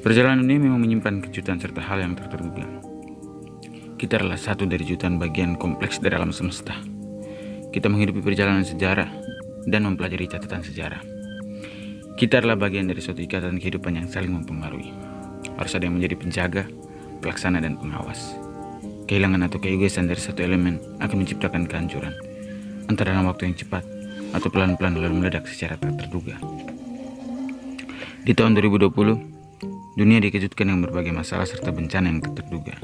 Perjalanan ini memang menyimpan kejutan serta hal yang tak terduga. Kita adalah satu dari jutaan bagian kompleks dari alam semesta. Kita menghidupi perjalanan sejarah dan mempelajari catatan sejarah. Kita adalah bagian dari suatu ikatan kehidupan yang saling mempengaruhi. Harus ada yang menjadi penjaga, pelaksana, dan pengawas. Kehilangan atau keegoisan dari satu elemen akan menciptakan kehancuran, entah dalam waktu yang cepat atau pelan-pelan lalu meledak secara tak terduga. Di tahun 2020, dunia dikejutkan dengan berbagai masalah serta bencana yang tak terduga.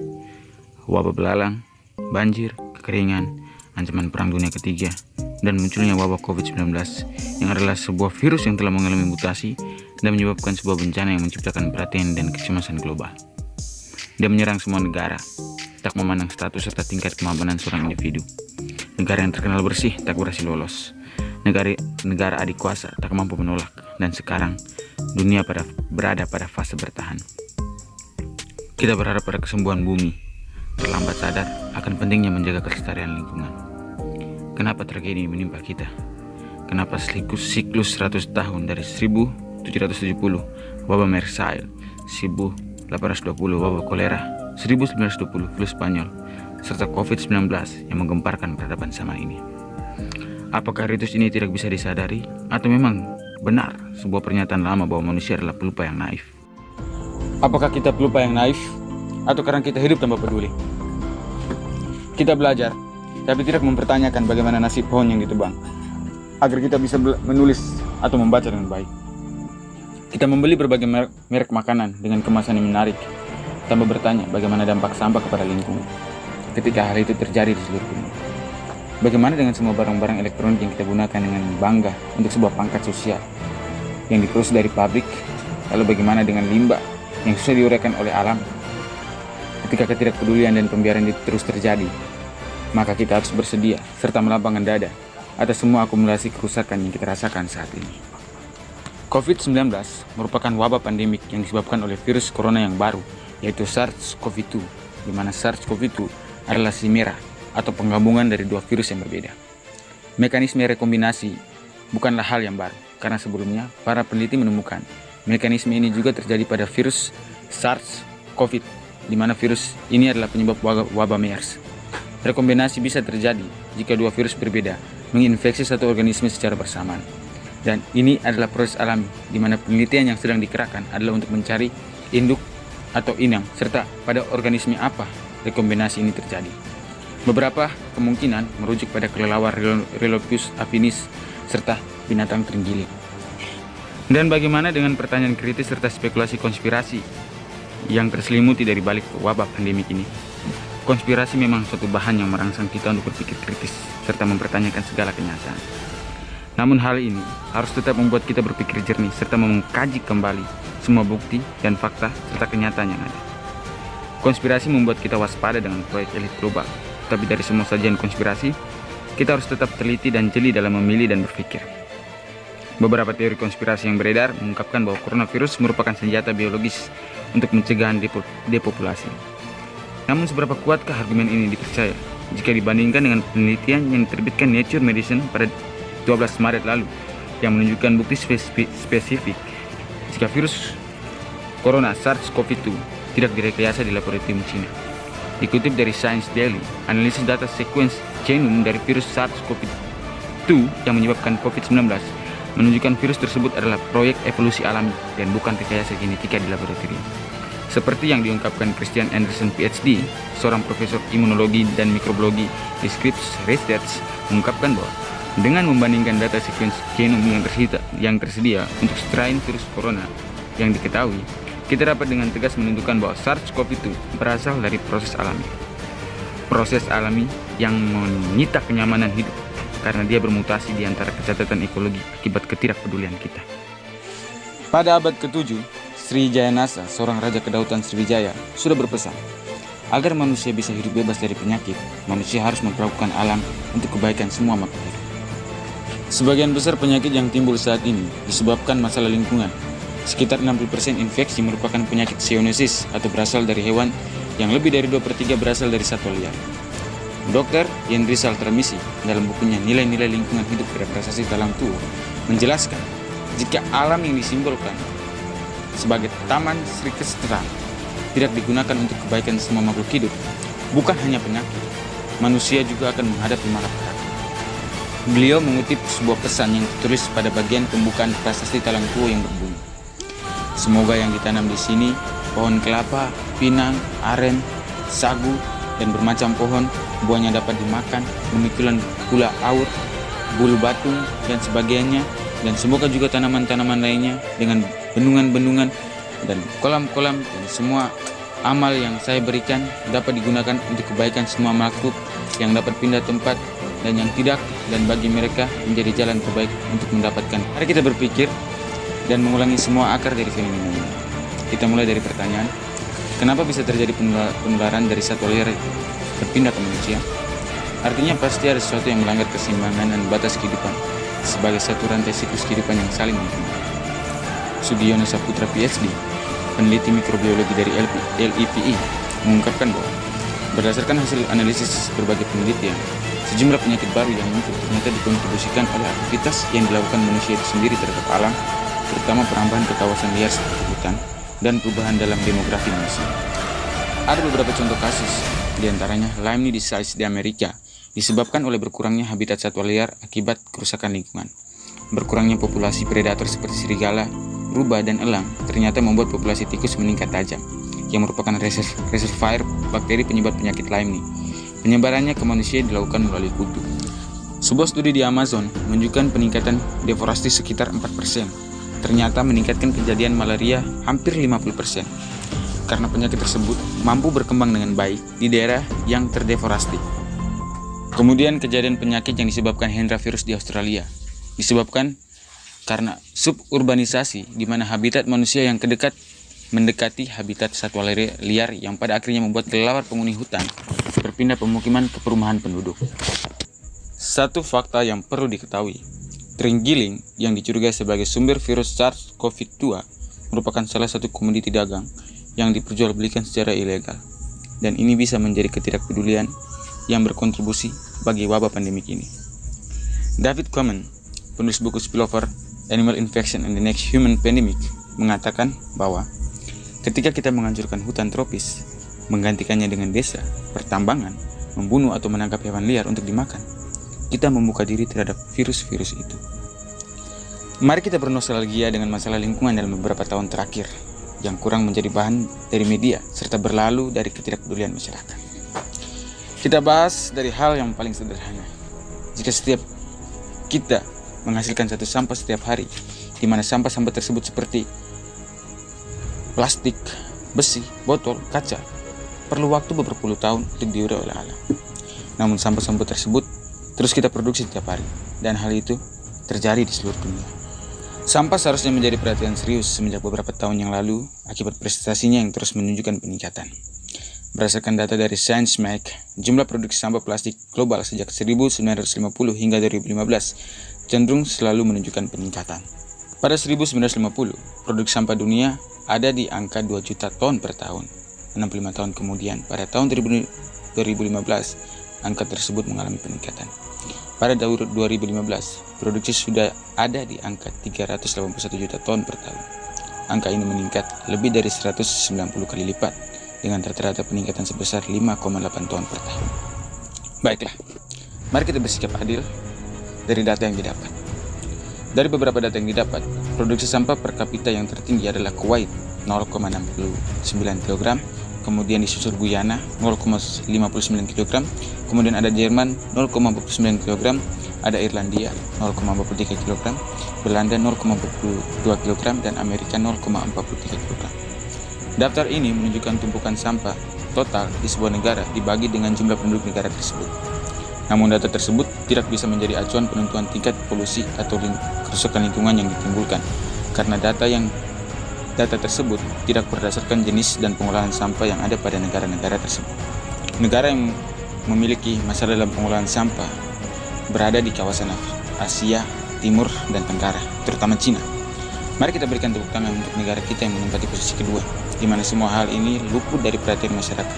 Wabah belalang, banjir, kekeringan, ancaman perang dunia ketiga, dan munculnya wabah COVID-19 yang adalah sebuah virus yang telah mengalami mutasi dan menyebabkan sebuah bencana yang menciptakan perhatian dan kecemasan global. Dia menyerang semua negara, tak memandang status serta tingkat kemapanan seorang individu. Negara yang terkenal bersih tak berhasil lolos. Negara adik kuasa tak mampu menolak, dan sekarang dunia berada pada fase bertahan. Kita berharap pada kesembuhan bumi, terlambat sadar akan pentingnya menjaga kelestarian lingkungan. Kenapa tragedi ini menimpa kita? Kenapa siklus 100 tahun dari 1770 wabah Marseille, 1820 wabah kolera, 1920 flu Spanyol, serta COVID-19 yang menggemparkan peradaban zaman ini? Apakah ritus ini tidak bisa disadari, atau memang benar sebuah pernyataan lama bahwa manusia adalah pelupa yang naif? Apakah kita pelupa yang naif, atau karena kita hidup tanpa peduli? Kita belajar, tapi tidak mempertanyakan bagaimana nasib pohon yang ditebang, agar kita bisa menulis atau membaca dengan baik. Kita membeli berbagai merek makanan dengan kemasan yang menarik, tanpa bertanya bagaimana dampak sampah kepada lingkungan ketika hal itu terjadi di seluruh dunia. Bagaimana dengan semua barang-barang elektronik yang kita gunakan dengan bangga untuk sebuah pangkat sosial yang diproduksi dari pabrik? Lalu bagaimana dengan limbah yang susah diuraikan oleh alam? Ketika ketidakpedulian dan pembiaran itu terus terjadi, maka kita harus bersedia serta melambangkan dada atas semua akumulasi kerusakan yang kita rasakan saat ini. COVID-19 merupakan wabah pandemik yang disebabkan oleh virus corona yang baru, yaitu SARS-CoV-2, di mana SARS-CoV-2 adalah si merah atau penggabungan dari dua virus yang berbeda. Mekanisme rekombinasi bukanlah hal yang baru, karena sebelumnya para peneliti menemukan mekanisme ini juga terjadi pada virus SARS-CoV, di mana virus ini adalah penyebab wabah MERS. Rekombinasi bisa terjadi jika dua virus berbeda menginfeksi satu organisme secara bersamaan. Dan ini adalah proses alami, di mana penelitian yang sedang dikerahkan adalah untuk mencari induk atau inang, serta pada organisme apa rekombinasi ini terjadi. Beberapa kemungkinan merujuk pada kelelawar Rhelophus affinis serta binatang terenggiling. Dan bagaimana dengan pertanyaan kritis serta spekulasi konspirasi yang terselimuti dari balik wabah pandemik ini? Konspirasi memang suatu bahan yang merangsang kita untuk berpikir kritis serta mempertanyakan segala kenyataan. Namun hal ini harus tetap membuat kita berpikir jernih serta mengkaji kembali semua bukti dan fakta serta kenyataan yang ada. Konspirasi membuat kita waspada dengan proyek elit global. Tapi dari semua sajian konspirasi, kita harus tetap teliti dan jeli dalam memilih dan berpikir. Beberapa teori konspirasi yang beredar mengungkapkan bahwa coronavirus merupakan senjata biologis untuk pencegahan depopulasi. Namun seberapa kuatkah argumen ini dipercaya jika dibandingkan dengan penelitian yang diterbitkan Nature Medicine pada 12 Maret lalu yang menunjukkan bukti spesifik jika virus corona SARS-CoV-2 tidak direkayasa di laboratorium Cina. Dikutip dari Science Daily, analisis data sequence genome dari virus SARS-CoV-2 yang menyebabkan COVID-19 menunjukkan virus tersebut adalah proyek evolusi alami dan bukan rekayasa genetika di laboratorium. Seperti yang diungkapkan Christian Anderson PhD, seorang profesor imunologi dan mikrobiologi di Scripps Research, mengungkapkan bahwa dengan membandingkan data sequence genome yang tersedia untuk strain virus corona yang diketahui, kita dapat dengan tegas menentukan bahwa SARS-CoV-2 berasal dari proses alami. Proses alami yang menyita kenyamanan hidup karena dia bermutasi di antara kecacatan ekologi akibat ketidakpedulian kita. Pada abad ke-7, Sri Jayanasa, seorang raja kedautan Sriwijaya, sudah berpesan, agar manusia bisa hidup bebas dari penyakit, manusia harus memperlakukan alam untuk kebaikan semua makhluk hidup. Sebagian besar penyakit yang timbul saat ini disebabkan masalah lingkungan. Sekitar 60% infeksi merupakan penyakit zoonosis atau berasal dari hewan, yang lebih dari 2/3 berasal dari satwa liar. Dr. Yendrisal Tarmizi dalam bukunya Nilai-Nilai Lingkungan Hidup pada Prasasti Talang Tuo menjelaskan, jika alam yang disimbolkan sebagai taman Sri Kesetaraan tidak digunakan untuk kebaikan semua makhluk hidup, bukan hanya penyakit, manusia juga akan menghadapi malapetaka. Beliau mengutip sebuah pesan yang tertulis pada bagian pembukaan prasasti Talangkuo yang berbunyi, "Semoga yang ditanam di sini, pohon kelapa, pinang, aren, sagu, dan bermacam pohon, buahnya dapat dimakan, demikian pula aur, bulu batung, dan sebagainya, dan semoga juga tanaman-tanaman lainnya dengan bendungan-bendungan dan kolam-kolam dan semua amal yang saya berikan dapat digunakan untuk kebaikan semua makhluk yang dapat pindah tempat dan yang tidak, dan bagi mereka menjadi jalan terbaik untuk mendapatkan." Mari kita berpikir dan mengulangi semua akar dari fenomena ini. Kita mulai dari pertanyaan, kenapa bisa terjadi penularan dari satwa liar berpindah ke manusia? Artinya pasti ada sesuatu yang melanggar keseimbangan dan batas kehidupan sebagai satu rantai siklus kehidupan yang saling menghubungi. Sugiono Saputra PhD, peneliti mikrobiologi dari LIPI, mengungkapkan bahwa berdasarkan hasil analisis berbagai penelitian, sejumlah penyakit baru yang muncul ternyata dikontribusikan oleh aktivitas yang dilakukan manusia itu sendiri terhadap alam, terutama perambahan ke kawasan liar seperti hutan dan perubahan dalam demografi manusia. Ada beberapa contoh kasus, diantaranya Lyme disease di Amerika, disebabkan oleh berkurangnya habitat satwa liar akibat kerusakan lingkungan. Berkurangnya populasi predator seperti serigala, rubah, dan elang ternyata membuat populasi tikus meningkat tajam, yang merupakan reservoir bakteri penyebab penyakit Lyme. Penyebarannya ke manusia dilakukan melalui kutu. Sebuah studi di Amazon menunjukkan peningkatan deforestasi sekitar 4%. Ternyata meningkatkan kejadian malaria hampir 50%. Karena penyakit tersebut mampu berkembang dengan baik di daerah yang terdeforestasi. Kemudian kejadian penyakit yang disebabkan Hendra virus di Australia disebabkan karena suburbanisasi, di mana habitat manusia yang mendekati habitat satwa liar yang pada akhirnya membuat kelelawar penghuni hutan berpindah pemukiman ke perumahan penduduk. Satu fakta yang perlu diketahui, terenggiling yang dicurigai sebagai sumber virus SARS-CoV-2 merupakan salah satu komoditi dagang yang diperjualbelikan secara ilegal, dan ini bisa menjadi ketidakpedulian yang berkontribusi bagi wabah pandemik ini. David Komen, penulis buku Spillover, Animal Infection and the Next Human Pandemic, mengatakan bahwa ketika kita menghancurkan hutan tropis, menggantikannya dengan desa, pertambangan, membunuh atau menangkap hewan liar untuk dimakan, kita membuka diri terhadap virus-virus itu. Mari kita bernostalgia dengan masalah lingkungan dalam beberapa tahun terakhir yang kurang menjadi bahan dari media serta berlalu dari ketidakpedulian masyarakat. Kita bahas dari hal yang paling sederhana. Jika setiap kita menghasilkan satu sampah setiap hari, di mana sampah-sampah tersebut seperti plastik, besi, botol, kaca, perlu waktu beberapa puluh tahun untuk diurai oleh alam. Namun sampah-sampah tersebut terus kita produksi setiap hari, dan hal itu terjadi di seluruh dunia. Sampah seharusnya menjadi perhatian serius semenjak beberapa tahun yang lalu akibat prestasinya yang terus menunjukkan peningkatan. Berdasarkan data dari ScienceMag, jumlah produksi sampah plastik global sejak 1950 hingga 2015 cenderung selalu menunjukkan peningkatan. Pada 1950, produksi sampah dunia ada di angka 2 juta ton per tahun. 65 tahun kemudian, pada tahun 2015, angka tersebut mengalami peningkatan. Pada tahun 2015, produksi sudah ada di angka 381 juta ton per tahun. Angka ini meningkat lebih dari 190 kali lipat, dengan rata-rata peningkatan sebesar 5,8 ton per tahun. Baiklah, mari kita bersikap adil dari data yang didapat. Dari beberapa data yang didapat, produksi sampah per kapita yang tertinggi adalah Kuwait 0,69 kg, kemudian disusul Guyana 0,59 kg, kemudian ada Jerman 0,49 kg, ada Irlandia 0,43 kg, Belanda 0,42 kg, dan Amerika 0,43 kg. Daftar ini menunjukkan tumpukan sampah total di sebuah negara dibagi dengan jumlah penduduk negara tersebut. Namun data tersebut tidak bisa menjadi acuan penentuan tingkat polusi atau kerusakan lingkungan yang ditimbulkan, karena data tersebut tidak berdasarkan jenis dan pengolahan sampah yang ada pada negara-negara tersebut. Negara yang memiliki masalah dalam pengolahan sampah berada di kawasan Asia, Timur, dan Tenggara, terutama Cina. Mari kita berikan tepuk tangan untuk negara kita yang menempati posisi kedua, di mana semua hal ini luput dari perhatian masyarakat,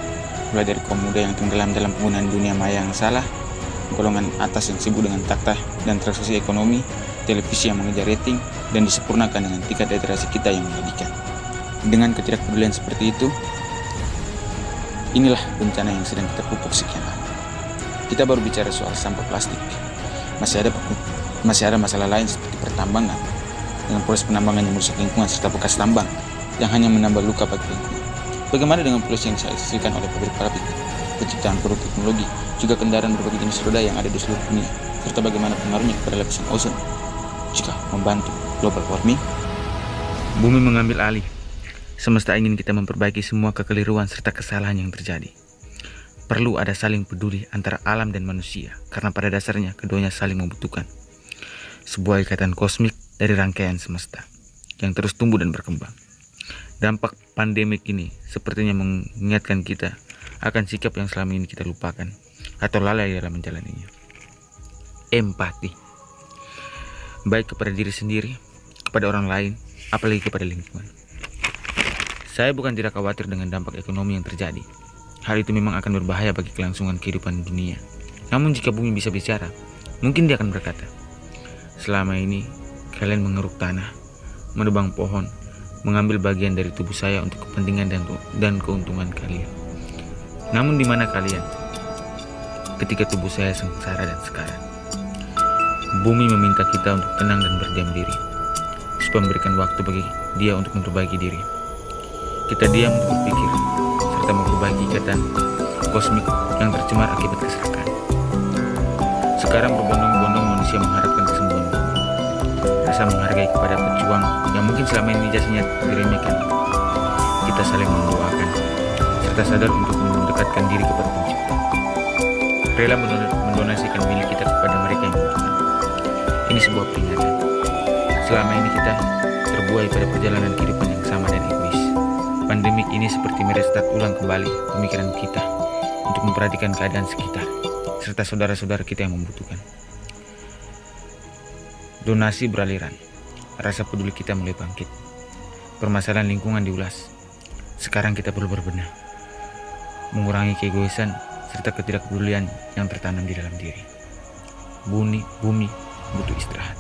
mulai dari kaum muda yang tenggelam dalam penggunaan dunia maya yang salah, golongan atas yang sibuk dengan takhta dan transaksi ekonomi, televisi yang mengejar rating, dan disempurnakan dengan tingkat literasi kita yang menyedihkan. Dengan ketidakpedulian seperti itu, inilah bencana yang sedang kita pupuk sekian lama. Kita baru bicara soal sampah plastik. Masih ada masalah lain seperti pertambangan, dengan proses penambangan yang merusak lingkungan serta bekas tambang yang hanya menambah luka bagi lingkungan. Bagaimana dengan polusi yang dihasilkan oleh pabrik, penciptaan produk teknologi, juga kendaraan berbagai jenis roda yang ada di seluruh dunia, serta bagaimana pengaruhnya kepada lapisan ozon jika membantu global warming? Bumi mengambil alih. Semesta ingin kita memperbaiki semua kekeliruan serta kesalahan yang terjadi. Perlu ada saling peduli antara alam dan manusia, karena pada dasarnya keduanya saling membutuhkan. Sebuah ikatan kosmik dari rangkaian semesta yang terus tumbuh dan berkembang. Dampak pandemik ini sepertinya mengingatkan kita akan sikap yang selama ini kita lupakan atau lalai dalam menjalaninya. Empati, baik kepada diri sendiri, kepada orang lain, apalagi kepada lingkungan. Saya bukan tidak khawatir dengan dampak ekonomi yang terjadi. Hal itu memang akan berbahaya bagi kelangsungan kehidupan dunia. Namun jika bumi bisa bicara, mungkin dia akan berkata, selama ini kalian mengeruk tanah, menebang pohon, mengambil bagian dari tubuh saya untuk kepentingan dan keuntungan kalian. Namun di mana kalian ketika tubuh saya sengsara dan sekarat? Bumi meminta kita untuk tenang dan berdiam diri, supaya memberikan waktu bagi dia untuk memperbaiki diri. Kita diam untuk berpikir, serta memperbaiki ikatan kosmik yang tercemar akibat keserakahan. Sekarang berbondong-bondong manusia mengharapkan kesembuhan bumi. Rasa menghargai kepada pejuang yang mungkin selama ini jasanya diremehkan. Kita saling mendoakan, serta sadar untuk mendekatkan diri kepada Pencipta. Rela mendonasikan milik kita kepada mereka yang membutuhkan. Ini sebuah peringatan. Selama ini kita terbuai pada perjalanan kehidupan yang sama dan egois. Pandemik ini seperti merestart ulang kembali pemikiran kita untuk memperhatikan keadaan sekitar, serta saudara-saudara kita yang membutuhkan. Donasi beraliran, rasa peduli kita mulai bangkit. Permasalahan lingkungan diulas. Sekarang kita perlu berbenah, mengurangi keegoisan serta ketidakpedulian yang tertanam di dalam diri. Bumi butuh istirahat.